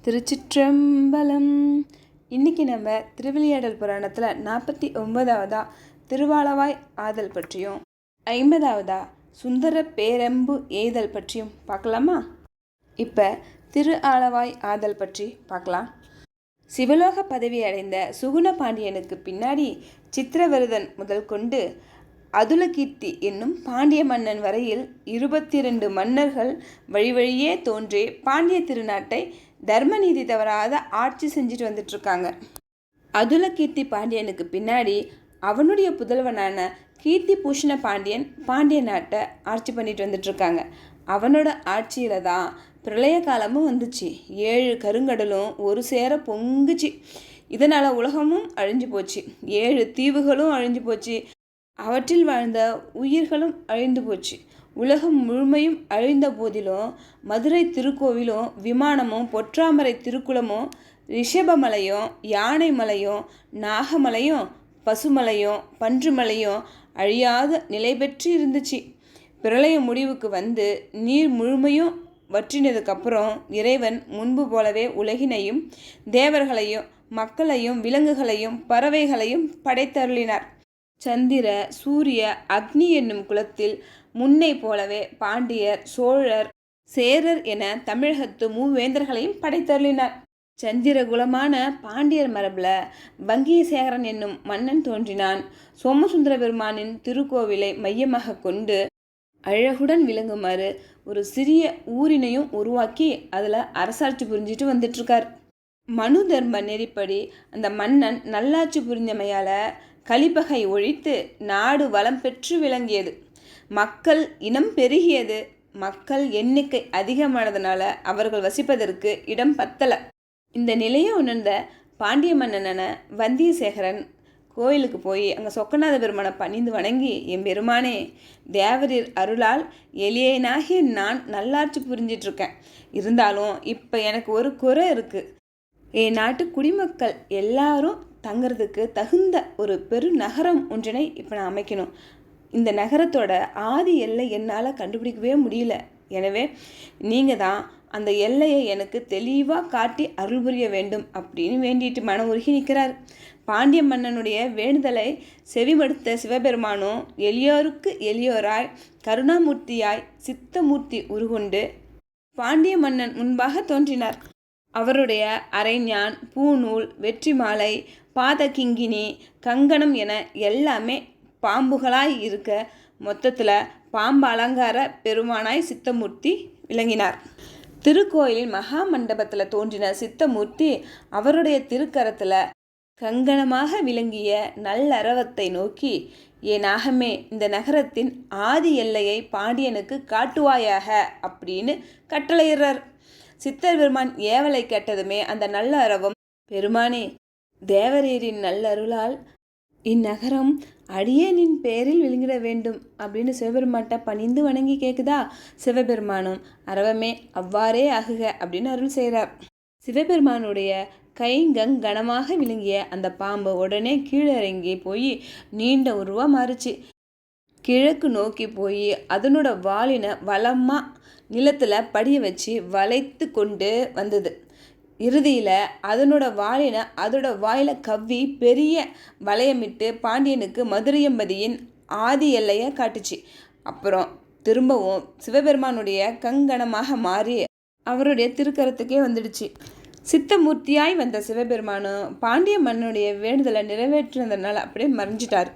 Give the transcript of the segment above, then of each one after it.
திருச்சிற்றம்பலம். இன்னைக்கு நம்ம திருவிளையாடல் புராணத்தில் 49வதா திருவாளவாய் ஆதல் பற்றியும் 50வதா சுந்தர பேரம்பு எய்தல் பற்றியும் பார்க்கலாமா? இப்போ திரு ஆளவாய் ஆதல் பற்றி பார்க்கலாம். சிவலோக பதவி அடைந்த சுகுண பாண்டியனுக்கு பின்னாடி சித்திரவரதன் முதல் கொண்டு அதுலகீர்த்தி என்னும் பாண்டிய மன்னன் வரையில் 22 மன்னர்கள் வழி வழியே தோன்றி பாண்டிய திருநாட்டை தர்மநீதி தவறாத ஆட்சி செஞ்சுட்டு வந்துட்டுருக்காங்க. அதுலகீர்த்தி பாண்டியனுக்கு பின்னாடி அவனுடைய புதல்வனான கீர்த்தி பூஷண பாண்டியன் பாண்டிய நாட்டை ஆட்சி பண்ணிட்டு வந்துட்டுருக்காங்க. அவனோட ஆட்சியில் தான் பிரளய காலமும் வந்துச்சு. 7 கருங்கடலும் ஒரு சேர பொங்குச்சு. இதனால் உலகமும் அழிஞ்சு போச்சு. 7 தீவுகளும் அழிஞ்சு போச்சு. அவற்றில் வாழ்ந்த உயிர்களும் அழிந்து போச்சு. உலகம் முழுமையும் அழிந்த போதிலும் மதுரை திருக்கோவிலும் விமானமும் பொற்றாமரை திருக்குளமும் ரிஷபமலையும் யானை மலையும் நாகமலையும் பசுமலையும் பன்றுமலையும் அழியாத நிலை பெற்று இருந்துச்சு. பிரளய முடிவுக்கு வந்து நீர் முழுமையும் வற்றினதுக்கப்புறம் இறைவன் முன்பு போலவே உலகினையும் தேவர்களையும் மக்களையும் விலங்குகளையும் பறவைகளையும் படைத்தருளினார். சந்திர சூரிய அக்னி என்னும் குலத்தில் முன்னை போலவே பாண்டியர் சோழர் சேரர் என தமிழகத்து மூவேந்தர்களையும் படைத்தருளினார். சந்திர குலமான பாண்டியர் மரபில் வங்கியசேகரன் என்னும் மன்னன் தோன்றினான். சோமசுந்தர பெருமானின் திருக்கோவிலை மையமாக கொண்டு அழகுடன் விளங்குமாறு ஒரு சிறிய ஊரினையும் உருவாக்கி அதில் அரசாட்சி புரிஞ்சிட்டு வந்துட்டுருக்கார். மனு தர்ம நெறிப்படி அந்த மன்னன் நல்லாட்சி புரிந்தமையால் கலிப்பகை ஒழித்து நாடு வளம் பெற்று விளங்கியது. மக்கள் இனம் பெருகியது. மக்கள் எண்ணிக்கை அதிகமானதுனால அவர்கள் வசிப்பதற்கு இடம் பத்தலை. இந்த நிலையை உணர்ந்த பாண்டிய மன்னனான வந்தியசேகரன் கோயிலுக்கு போய் அங்கே சொக்கநாத பெருமானை பணிந்து வணங்கி, என் பெருமானே, தேவரீர் அருளால் எளியனாகி நான் நல்லாட்சி புரிஞ்சிட்ருக்கேன். இருந்தாலும் இப்போ எனக்கு ஒரு குறை இருக்குது. என் நாட்டு குடிமக்கள் எல்லாரும் தங்கிறதுக்கு தகுந்த ஒரு பெருநகரம் ஒன்றினை இப்போ நான் அமைக்கணும். இந்த நகரத்தோட ஆதி எல்லை என்னால் கண்டுபிடிக்கவே முடியல. எனவே நீங்கள் தான் அந்த எல்லையை எனக்கு தெளிவாக காட்டி அருள் புரிய வேண்டும் அப்படின்னு வேண்டிட்டு மன உருகி நிற்கிறார். பாண்டிய மன்னனுடைய வேண்டுதலை செவிமடுத்த சிவபெருமானும் எளியோருக்கு எளியோராய் கருணாமூர்த்தியாய் சித்தமூர்த்தி உருகொண்டு பாண்டிய மன்னன் முன்பாக தோன்றினார். அவருடைய அரைஞான், பூநூல், வெற்றி மாலை, பாதகிங்கினி, கங்கணம் என எல்லாமே பாம்புகளாய் இருக்க மொத்தத்தில் பாம்பு அலங்கார பெருமானாய் சித்தமூர்த்தி விளங்கினார். திருக்கோயிலின் மகா மண்டபத்தில் தோன்றின சித்தமூர்த்தி அவருடைய திருக்கரத்தில் கங்கணமாக விளங்கிய நல்லறவத்தை நோக்கி, என் நாகமே, இந்த நகரத்தின் ஆதி எல்லையை பாண்டியனுக்கு காட்டுவாயாக அப்படின்னு கட்டளையிடுறார். சித்தர் பெருமான் ஏவலை கேட்டதுமே அந்த நல்ல அரவம், பெருமானே, தேவரீரின் நல்லருளால் இந்நகரம் அடியேனின் பேரில் விளங்கிட வேண்டும் அப்படின்னு சிவபெருமான்கிட்ட பணிந்து வணங்கி கேட்குதா. சிவபெருமானும் அரவமே அவ்வாறே ஆகுக அப்படின்னு அருள் செய்கிறார். சிவபெருமானுடைய கணமாக விளங்கிய அந்த பாம்பு உடனே கீழே இறங்கி போய் நீண்ட உருவாக மாறுச்சு. கிழக்கு நோக்கி போய் அதனோட வாலினை வளமாக நிலத்தில் படிய வச்சு வளைத்து கொண்டு வந்தது. இறுதியில் அதனோட வாலினை அதோட வாயில கவ்வி பெரிய வளையமிட்டு பாண்டியனுக்கு மதுரையம்பதியின் ஆதி எல்லையை காட்டுச்சு. அப்புறம் திரும்பவும் சிவபெருமானுடைய கங்கணமாக மாறி அவருடைய திருக்கரத்துக்கே வந்துடுச்சு. சித்தமூர்த்தியாய் வந்த சிவபெருமானும் பாண்டிய மன்னனுடைய வேண்டுதலை நிறைவேற்றினதுனால அப்படியே மறைஞ்சிட்டார்.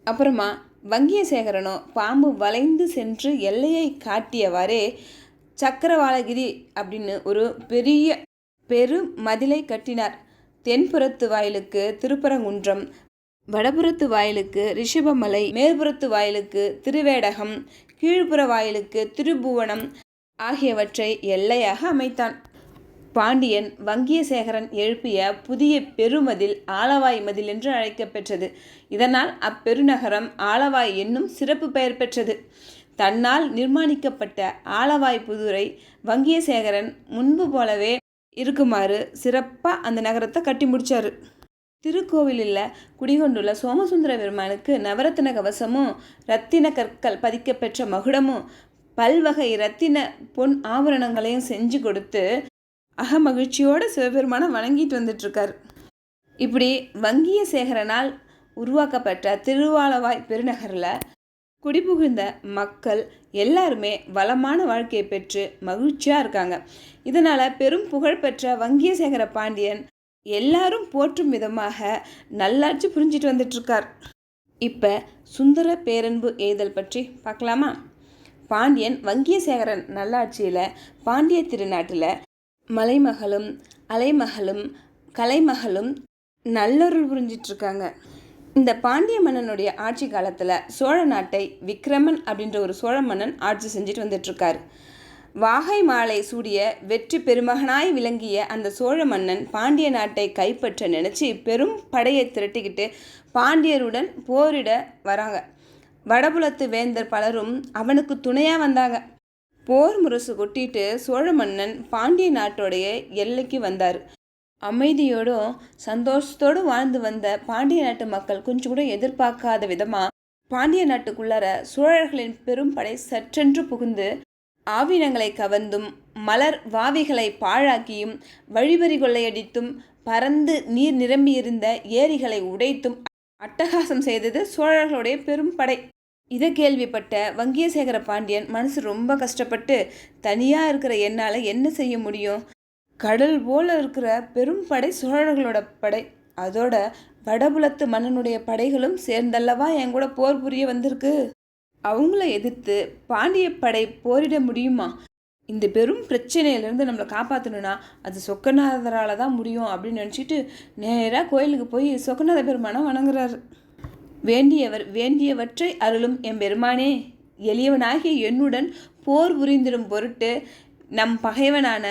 அப்புறமா வங்கியசேகரனும் பாம்பு வளைந்து சென்று எல்லையை காட்டியவாறே சக்கரவாளகிரி அப்படின்னு ஒரு பெரு மதிலை கட்டினார். தென்புறத்து வாயிலுக்கு திருப்பரங்குன்றம், வடபுறத்து வாயிலுக்கு ரிஷபமலை, மேற்புறத்து வாயிலுக்கு திருவேடகம், கீழ்ப்புற வாயிலுக்கு திருபுவனம் ஆகியவற்றை எல்லையாக அமைத்தான். பாண்டியன் வங்கியசேகரன் எழுப்பிய புதிய பெருமதில் ஆலவாய் மதில் என்று அழைக்கப்பெற்றது. இதனால் அப்பெருநகரம் ஆலவாய் என்னும் சிறப்பு பெயர் பெற்றது. தன்னால் நிர்மாணிக்கப்பட்ட ஆலவாய் புதுரை வங்கியசேகரன் முன்பு போலவே இருக்குமாறு சிறப்பாக அந்த நகரத்தை கட்டி முடித்தார். திருக்கோவிலில் குடிகொண்டுள்ள சோமசுந்தர பெருமானுக்கு நவரத்தின கவசமும் இரத்தின கற்கள் பதிக்கப்பெற்ற மகுடமும் பல்வகை இரத்தின பொன் ஆபரணங்களையும் செஞ்சு கொடுத்து அகமகிழ்ச்சியோடு சிவபெருமானை வணங்கிட்டு வந்துட்டுருக்கார். இப்படி வங்கியசேகரனால் உருவாக்கப்பட்ட திருவாலவாய் பெருநகரில் குடிபுகுந்த மக்கள் எல்லாருமே வளமான வாழ்க்கையை பெற்று மகிழ்ச்சியாக இருக்காங்க. இதனால் பெரும் புகழ்பெற்ற வங்கியசேகர பாண்டியன் எல்லாரும் போற்றும் விதமாக நல்லாட்சி புரிஞ்சிட்டு வந்துட்டுருக்கார். இப்போ சுந்தர பேரன்பு எய்தல் பற்றி பார்க்கலாமா? பாண்டியன் வங்கியசேகரன் நல்லாட்சியில் பாண்டிய திருநாட்டில் மலைமகளும் அலைமகளும் கலைமகளும் நல்லொருள் புரிஞ்சிட்ருக்காங்க. இந்த பாண்டிய மன்னனுடைய ஆட்சி காலத்தில் சோழ நாட்டை விக்ரமன் அப்படின்ற ஒரு சோழ மன்னன் ஆட்சி செஞ்சுட்டு வந்துட்டுருக்கார். வாகை மாலை சூடிய வெற்றி பெருமகனாய் விளங்கிய அந்த சோழ மன்னன் பாண்டிய நாட்டை கைப்பற்ற நினச்சி பெரும் படையை திரட்டிக்கிட்டு பாண்டியருடன் போரிட வராங்க. வடபுலத்து வேந்தர் பலரும் அவனுக்கு துணையாக வந்தாங்க. போர் முரசு கொட்டிட்டு சோழ மன்னன் பாண்டிய நாட்டோடைய எல்லைக்கு வந்தார். அமைதியோடும் சந்தோஷத்தோடும் வாழ்ந்து வந்த பாண்டிய நாட்டு மக்கள் கொஞ்சம் கூட எதிர்பார்க்காத விதமாக பாண்டிய நாட்டுக்குள்ளார சோழர்களின் பெரும் படை சற்றென்று புகுந்து ஆவினங்களை கவர்ந்தும் மலர் வாவிகளை பாழாக்கியும் வழிபறி கொள்ளையடித்தும் பறந்து நீர் நிரம்பியிருந்த ஏரிகளை உடைத்தும் அட்டகாசம் செய்தது சோழர்களுடைய பெரும் படை. இதை கேள்விப்பட்ட வங்கியசேகர பாண்டியன் மனசு ரொம்ப கஷ்டப்பட்டு, தனியாக இருக்கிற என்னால் என்ன செய்ய முடியும்? கடல் போல் இருக்கிற பெரும் படை சோழர்களோட படை, அதோட வடபுலத்து மன்னனுடைய படைகளும் சேர்ந்தல்லவா என் கூட போர் புரிய வந்திருக்கு. அவங்கள எதிர்த்து பாண்டிய படை போரிட முடியுமா? இந்த பெரும் பிரச்சனையிலேருந்து நம்மளை காப்பாற்றணும்னா அது சொக்கநாதரால் தான் முடியும் அப்படின்னு நினச்சிட்டு நேராக கோயிலுக்கு போய் சொக்கநாத பெருமானை வணங்குறாரு. வேண்டியவர் வேண்டியவற்றை அருளும் எம்பெருமானே, எளியவனாகிய என்னுடன் போர் புரிந்திடும் பொருட்டு நம் பகைவனான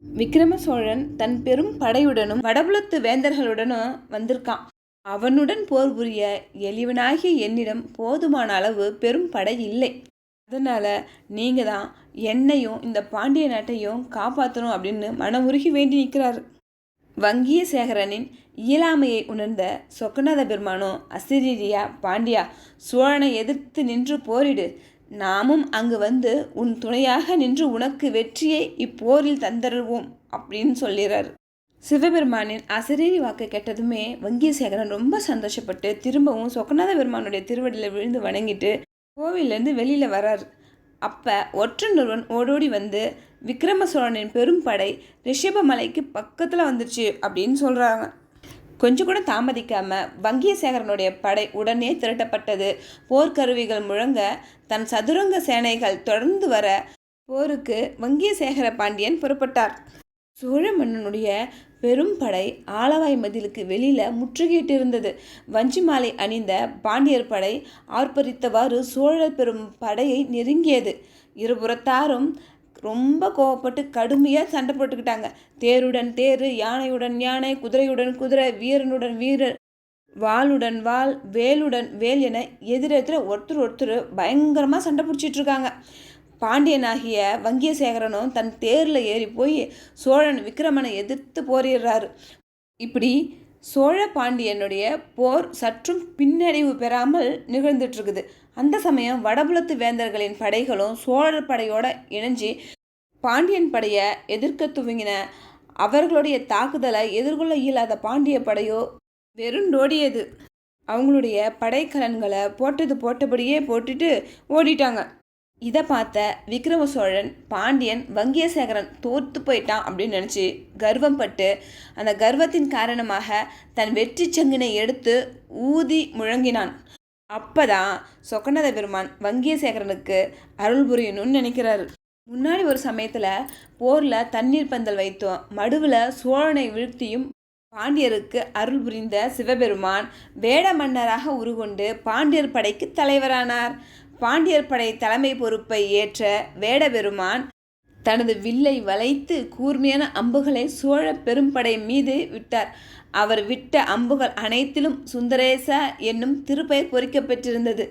விக்ரம சோழன் தன் பெரும் படையுடனும் வடபுலத்து வேந்தர்களுடனும் வந்திருக்கான். அவனுடன் போர் புரிய எளிவனாகிய என்னிடம் போதுமான அளவு பெரும் படை இல்லை. அதனால் நீங்கள் தான் என்னையும் இந்த பாண்டிய நாட்டையும் காப்பாற்றணும் அப்படின்னு மனமுருகி வேண்டி நிற்கிறார். வங்கியசேகரனின் இயலாமையை உணர்ந்த சொக்கநாத பெருமானும், அசிரியா பாண்டியா, சோழனை எதிர்த்து நின்று போரிடு, நாமும் அங்கு வந்து உன் துணையாக நின்று உனக்கு வெற்றியை இப்போரில் தந்தருவோம் அப்படின்னு சொல்லிடுறாரு. சிவபெருமானின் அசரீரி வாக்கை கேட்டதுமே வங்கியசேகரன் ரொம்ப சந்தோஷப்பட்டு திரும்பவும் சொக்கநாத பெருமானுடைய திருவடியில் விழுந்து வணங்கிட்டு கோவிலேருந்து வெளியில் வரார். அப்போ ஒற்றன் ஓடோடி வந்து விக்ரம சோழனின் பெரும் படை ரிஷபமலைக்கு பக்கத்தில் வந்துச்சு அப்படின்னு சொல்கிறாங்க. கொஞ்சம் கூட தாமதிக்காமல் வங்கியசேகரனுடைய படை உடனே திரட்டப்பட்டது. போர்க்கருவிகள் முழங்க தன் சதுரங்க சேனைகள் தொடர்ந்து வர போருக்கு வங்கியசேகர பாண்டியன் புறப்பட்டார். சோழ மன்னனுடைய பெரும் படை ஆலவாய் மதிலுக்கு வெளியில் முற்றுகையிட்டு இருந்தது. வஞ்சி மாலை அணிந்த பாண்டியர் படை ஆர்ப்பரித்தவாறு சோழர் பெரும் படையை நெருங்கியது. இருபுறத்தாரும் ரொம்ப கோவப்பட்டு கடுமையாக சண்டை போட்டுக்கிட்டாங்க. தேருடன் தேர், யானையுடன் யானை, குதிரையுடன் குதிரை, வீரனுடன் வீரர், வாளுடன் வாள், வேலுடன் வேல் என எதிரெதிர ஒருத்தர் பயங்கரமாக சண்டை பிடிச்சிட்ருக்காங்க. பாண்டியனாகிய வங்கியசேகரனும் தன் தேரில் ஏறி போய் சோழன் விக்ரமனை எதிர்த்து போரிடுறாரு. இப்படி சோழ பாண்டியனுடைய போர் சற்றும் பின்னடைவு பெறாமல் நிகழ்ந்துட்டுருக்குது. அந்த சமயம் வடபுலத்து வேந்தர்களின் படைகளும் சோழர் படையோடு இணைஞ்சி பாண்டியன் படையை எதிர்க்க துவங்கின. அவர்களுடைய தாக்குதலை எதிர்கொள்ள இயலாத பாண்டிய படையோ வெறுண்டோடியது. அவங்களுடைய படைக்கலன்களை போட்டபடியே போட்டுட்டு ஓடிட்டாங்க. இதை பார்த்த விக்ரம சோழன் பாண்டியன் வங்கியசேகரன் தோற்று போயிட்டான் அப்படின்னு நினச்சி கர்வம் பட்டு அந்த கர்வத்தின் காரணமாக தன் வெற்றி சங்கினை எடுத்து ஊதி முழங்கினான். அப்போதான் சொக்கநாத பெருமான் வங்கியசேகரனுக்கு அருள் புரியணும்னு நினைக்கிறாரு. முன்னாடி ஒரு சமயத்தில் போரில் தண்ணீர் பந்தல் வைத்தோம் மடுவில் சோழனை வீழ்த்தியும் பாண்டியருக்கு அருள் புரிந்த சிவபெருமான் வேட மன்னராக உருகொண்டு பாண்டியர் படைக்கு தலைவரானார். பாண்டியர் படை தலைமை பொறுப்பை ஏற்ற வேடபெருமான் தனது வில்லை வளைத்து கூர்மையான அம்புகளை சோழ பெரும்படை மீது விட்டார். அவர் விட்ட அம்புகள் அனைத்திலும் சுந்தரேச என்னும் திருப்பெயர் பொறிக்கப்பட்டிருந்தது.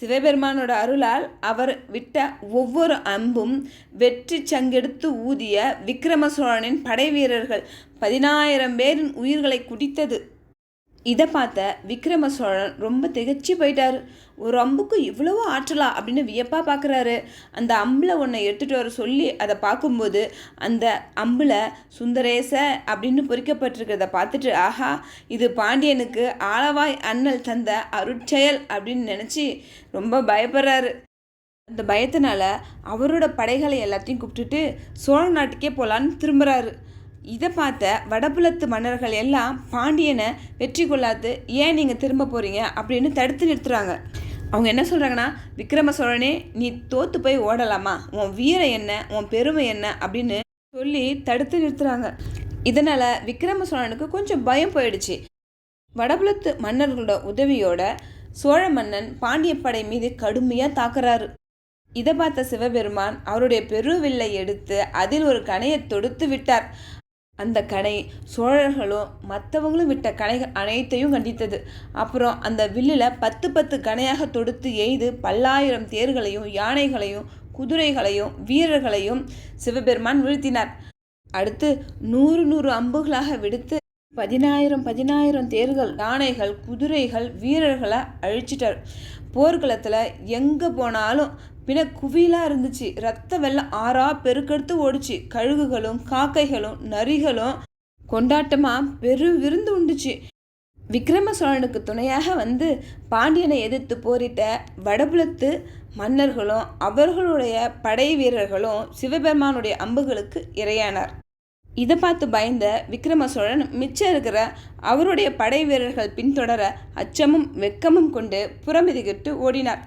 சிவபெருமானோட அருளால் அவர் விட்ட ஒவ்வொரு அம்பும் வெற்றி சங்கெடுத்து ஊதிய விக்ரம சோழனின் படை வீரர்கள் 10,000 பேரின் உயிர்களை குடித்தது. இதை பார்த்த விக்ரம சோழன் ரொம்ப திகைச்சு போயிட்டாரு. ஒரு அம்புக்கு இவ்வளவோ ஆற்றலா அப்படின்னு வியப்பாக பார்க்குறாரு. அந்த அம்பில் ஒன்றை எடுத்துகிட்டு வர சொல்லி அதை பார்க்கும்போது அந்த அம்பில் சுந்தரேச அப்படின்னு பொறிக்கப்பட்டிருக்கிறத பார்த்துட்டு, ஆஹா, இது பாண்டியனுக்கு ஆளவாய் அண்ணல் தந்த அருட்செயல் அப்படின்னு நினச்சி ரொம்ப பயப்படுறாரு. அந்த பயத்தினால அவரோட படைகளை எல்லாத்தையும் கூப்பிட்டுட்டு சோழ நாட்டுக்கே போகலான்னு திரும்புகிறாரு. இதை பார்த்த வடபுலத்து மன்னர்கள் எல்லாம் பாண்டியனை வெற்றி கொள்ளாது, ஏன் நீங்கள் திரும்ப போகிறீங்க அப்படின்னு தடுத்து நிறுத்துகிறாங்க. அவங்க என்ன சொல்கிறாங்கன்னா, விக்ரம சோழனே, நீ தோற்று போய் ஓடலாமா, உன் வீரம் என்ன, உன் பெருமை என்ன அப்படின்னு சொல்லி தடுத்து நிறுத்துகிறாங்க. இதனால் விக்ரம சோழனுக்கு கொஞ்சம் பயம் போயிடுச்சு. வடபுலத்து மன்னர்களோட உதவியோட சோழ மன்னன் பாண்டிய படை மீது கடுமையாக தாக்குறாரு. இதை பார்த்த சிவபெருமான் அவருடைய பெருவில்லை எடுத்து அதில் ஒரு கணையை தொடுத்து விட்டார். அந்த கணை சோழர்களும் மற்றவங்களும் விட்ட கணைகள் அனைத்தையும் கண்டித்தது. அப்புறம் அந்த வில்லில் 10 கணையாக தொடுத்து எய்து பல்லாயிரம் தேர்களையும் யானைகளையும் குதிரைகளையும் வீரர்களையும் சிவபெருமான் வீழ்த்தினார். அடுத்து 100 அம்புகளாக விடுத்து 10,000 தேர்கள் யானைகள் குதிரைகள் வீரர்களை அழிச்சிட்டார். போர்க்களத்தில் எங்கே போனாலும் பின்ன குவியலாக இருந்துச்சு. ரத்த வெள்ளம் ஆறா பெருக்கெடுத்து ஓடிச்சு. கழுகுகளும் காக்கைகளும் நரிகளும் கொண்டாட்டமாக பெரு விருந்து உண்டுச்சு. விக்ரம சோழனுக்கு துணையாக வந்து பாண்டியனை எதிர்த்து போரிட்ட வடபுலத்து மன்னர்களும் அவர்களுடைய படை வீரர்களும் சிவபெருமானுடைய அம்புகளுக்கு இரையானார். இதை பார்த்து பயந்த விக்ரம சோழன் மிச்சம் இருக்கிற அவருடைய படை வீரர்கள் பின்தொடர அச்சமும் வெக்கமும் கொண்டு புறமிதிக்கிட்டு ஓடினார்.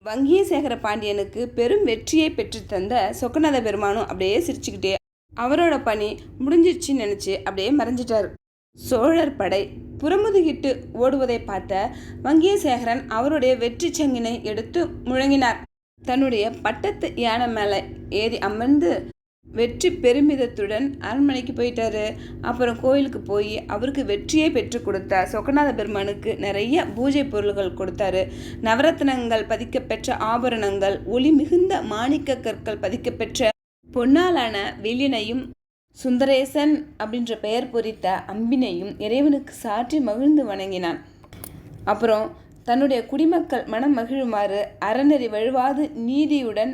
வங்கியசேகர பாண்டியனுக்கு பெரும் வெற்றியை பெற்று தந்த சொக்கநாத பெருமானும் அப்படியே சிரிச்சுக்கிட்டே அவரோட பணி முடிஞ்சிடுச்சின்னு நினச்சி அப்படியே மறைஞ்சிட்டார். சோழர் படை புறமுதுகிட்டு ஓடுவதை பார்த்த வங்கியசேகரன் அவருடைய வெற்றி சங்கினை எடுத்து முழங்கினார். தன்னுடைய பட்டத்து யானை மேலே ஏறி அமர்ந்து வெற்றி பெருமிதத்துடன் அரண்மனைக்கு போயிட்டாரு. அப்புறம் கோயிலுக்கு போய் அவருக்கு வெற்றியை பெற்று கொடுத்த சொக்கநாத பெருமானுக்கு நிறைய பூஜை பொருள்கள் கொடுத்தாரு. நவரத்னங்கள் பதிக்கப்பெற்ற ஆபரணங்கள், ஒளி மிகுந்த மாணிக்க கற்கள் பதிக்கப்பெற்ற பொன்னாலான வெள்ளினையும் சுந்தரேசன் அப்படின்ற பெயர் பொறித்த அம்பினையும் இறைவனுக்கு சாற்றி மகிழ்ந்து வணங்கினான். அப்புறம் தன்னுடைய குடிமக்கள் மனம் மகிழுமாறு அறநெறி வழுவாது நீதியுடன்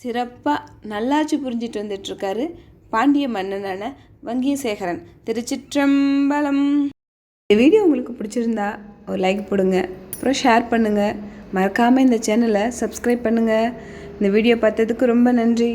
சிறப்பாக நல்லாட்சி புரிஞ்சிட்டு வந்துட்டுருக்காரு பாண்டிய மன்னனான வங்கியசேகரன். திருச்சிற்றம்பலம். இந்த வீடியோ உங்களுக்கு பிடிச்சிருந்தா ஒரு லைக் போடுங்க, அப்புறம் ஷேர் பண்ணுங்கள். மறக்காமல் இந்த சேனலை சப்ஸ்கிரைப் பண்ணுங்கள். இந்த வீடியோ பார்த்ததுக்கு ரொம்ப நன்றி.